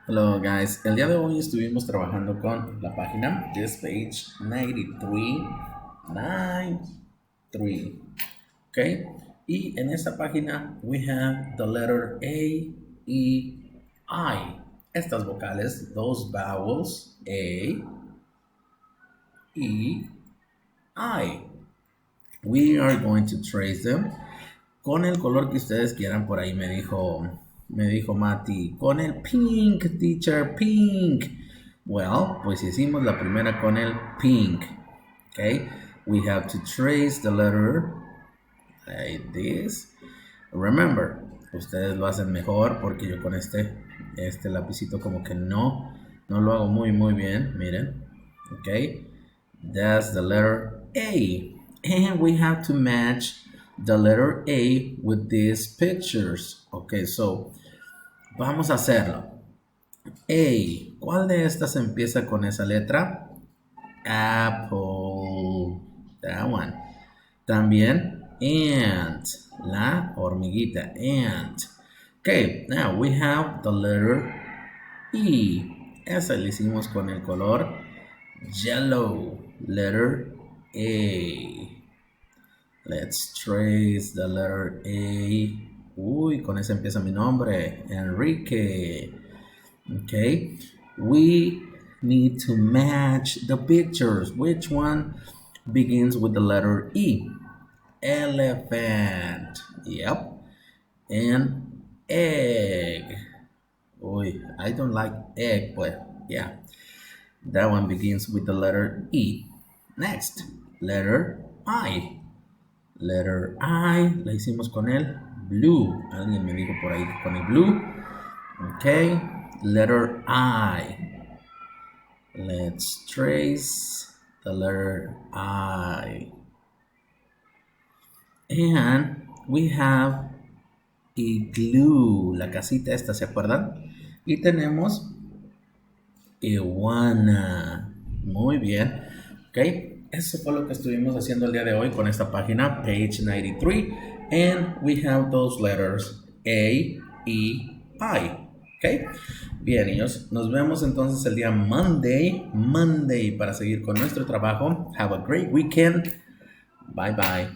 Hello guys, el día de hoy estuvimos trabajando con la página This Page 93, ¿ok? Y en esta página we have the letter A, E, I. Estas vocales, those vowels, A, E, I. We are going to trace them con el color que ustedes quieran. Por ahí me dijo Mati, con el pink, teacher, pink. Well, pues hicimos la primera con el pink. Okay, we have to trace the letter like this. Remember, ustedes lo hacen mejor porque yo con este lapicito como que no lo hago muy bien. Miren, okay, that's the letter A. And we have to match the letter A with these pictures. Okay, so vamos a hacerlo. A, ¿cuál de estas empieza con esa letra? Apple, that one. También ant, la hormiguita, ant. Okay, now we have the letter E. Esa le hicimos con el color yellow, letter A. Let's trace the letter A. Uy, con ese empieza mi nombre, Enrique. Okay, we need to match the pictures. Which one begins with the letter E? Elephant. Yep. And egg. Uy, I don't like egg, but yeah. That one begins with the letter E. Next, letter I. Letter I, la hicimos con el blue. Alguien me dijo por ahí con el blue. Okay, letter I. Let's trace the letter I. And we have igloo, la casita esta, ¿se acuerdan? Y tenemos iguana. Muy bien. Ok. Eso fue lo que estuvimos haciendo el día de hoy con esta página, page 93. And we have those letters A, E, I. Ok. Bien, niños. Nos vemos entonces el día Monday, para seguir con nuestro trabajo. Have a great weekend. Bye, bye.